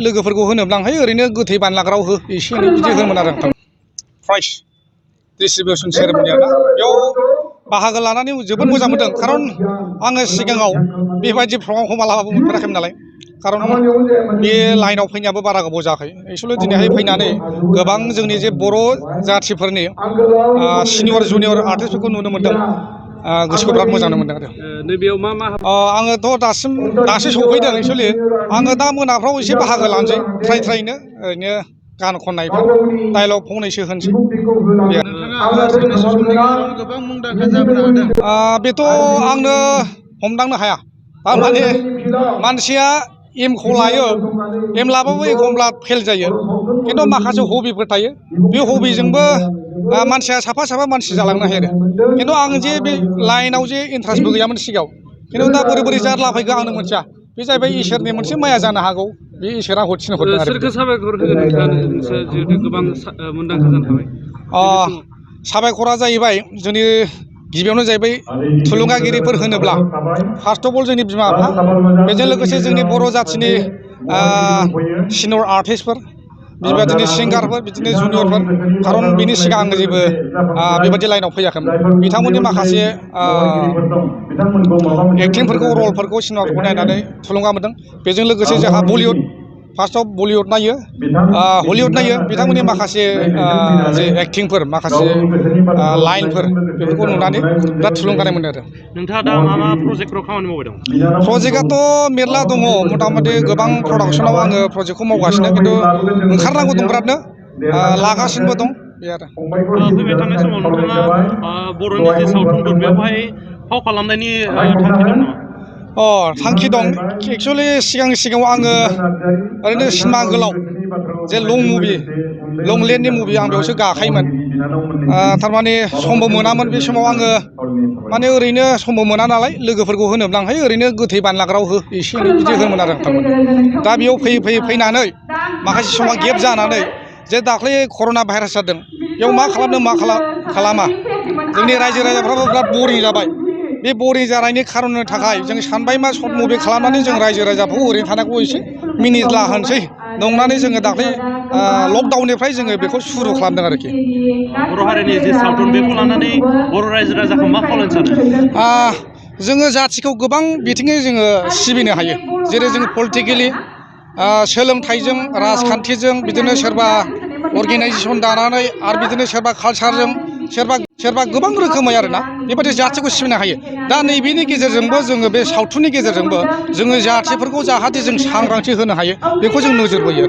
लोगोफोरखौ होनोब्लाहाय ओरैनो गोथै बानलाग्राव हो एसे एनै बिदि होनोमोन आरो नोंथां। प्राइज डिस्ट्रिबिउसन सेरेमनि आरोना बेयाव बाहागो लानानै जोबोद मोजां मोनदों खारन आङो सिगाङाव बेबायदि प्रग्रामखौ मालाबाबो मोनफेराखैमोन नालाय खारन बे लाइनाव फैनायाबो बारा गोबाव जायाखै एक्सुवेलि दिनैहाय फैनानै गोबां जोंनि जे बर' जाथिफोरनि सिनियर जुनियर आर्टिस्टफोरखौ नुनो मोनदों गोसोखौ बिराद मोजां मोनदों आरो नैबेयाव मा आङोथ' दासो सफैदों एक्सुवेलि आङो दा मोनाफ्राव एसे बाहागो लानोसै ट्राइनो ओरैनो गान खननायफ्राव डाइलग फंनैसो होनोसै गोबां मुंदांखा जाबोनो हादों बेथ' आंनो हमदांनो हाया थारमाने मानसिया एमखौ लायो एम लाबाबो एखमब्ला फेल जायो खिन्थु माखासे हबिफोर थायो बे हबिजोंबो मानसिया साफा मानसि जालांनो हायो आरो खिन्थु आं जे बे लाइनाव जे इन्ट्रेस्टबो गैयामोन सिगाङाव खिन्थु दा बोरै जारला फैखो आंनो मोनथिया बे जाहैबाय इसोरनि मोनसे माया जानो हागौ बे इसोरा हरथिनो हरदों आरो सोरखौ साबायखर होगोन नोंथाङा जिहेथु गोबां मुंदांखा जानो हाबाय साबायखरा जाहैबाय जोंनि गिबियावनो जाहैबाय थुलुंगागिरिफोर होनोब्ला फार्स्ट अफ अल जोंनि बिमा बिफा बेजों लोगोसे जोंनि बर' जाथिनि सिनियर आर्टिस्टफोर बेबायदिनो सिंगारफोर बिदिनो जुनियरफोर खारन बिनि सिगां आङो जेबो बेबायदि लाइनाव फैयाखैमोन बिथांमोननि माखासे एक्टिंफोरखौ रलफोरखौ सिनेमाफोरखौ नायनानै थुलुंगा मोनदों बेजों लोगोसे जोंहा बलिउड फार्स्टआव बलिउड नायो हलिउड नायो बिथांमोननि माखासे जे एक्टिंफोर माखासे लाइनफोर बेफोरखौ नुनानै बिराद थुलुंगानाय मोनो आरो नोंथाङा दा मा प्रजेक्टफ्राव खामानि मावबाय दं प्रजेक्टआथ' मेरला दङ मथा मथि गोबां प्रडाक्सनाव आङो प्रजेक्टखौ मावगासिनो खिन्थु ओंखारनांगौ दं बिरादनो लागासिनोबो दं बे आरो फैबाय थानाय समाव नोंथाङा बर'नि जे सावथुनफोर बेवहाय फाव खालामनायनि थांखि दं नामा थांखि दं एक्सुवेलि सिगाङाव आङो ओरैनो सिनेमा गोलाव जे लं मुभि लं लेन्थनि मुभि आं बेयावसो गाखायोमोन थारमाने समबो मोनामोन बे समाव आङो माने ओरैनो समबो मोना नालाय लोगोफोरखौ होनोब्लाहाय ओरैनो गोथै बानलाग्राव हो एसे एनै बिदि होनोमोन आरो थारमाने दा बेयाव फैनानै माखासे समा गेप जानानै जे दाख्लै कर'ना भाइरास जादों बेयाव मा खालामनो मा खालामा जोंनि रायजो राजाफ्राबो बिराद बरिं जाबाय बे बरिं जानायनि खारननि थाखाय जों सानबाय मा सर्ट मुभि खालामनानै जों रायजो राजाफोरखौ ओरैनो थानांगौ एसे मिनिज्ला होनसै नंनानै जोङो दाख्लै लकडाउननिफ्राय जोङो बेखौ सुरु खालामदों आरोखि बर' हारिनि जे सावथुन बेखौ लानानै बर' रायजो राजाखौ मा खावलायनो सानो जोङो जाथिखौ गोबां बिथिङै जोङो सिबिनो हायो जेरै जोङो पलिटिकेलि सोलोंथाइजों राजखान्थिजों बिदिनो सोरबा अर्गेनाइजेसन दानानै आरो बिदिनो सोरबा कालसारजों सोरबा गोबां रोखोमै आरोना बेबायदि जाथिखौ सिबिनो हायो दा नैबेनि गेजेरजोंबो जोङो बे सावथुननि गेजेरजोंबो जोङो जाथिफोरखौ जाहाथे जों सांग्रांथि होनो हायो बेखौ जों नोजोर बोयो आरो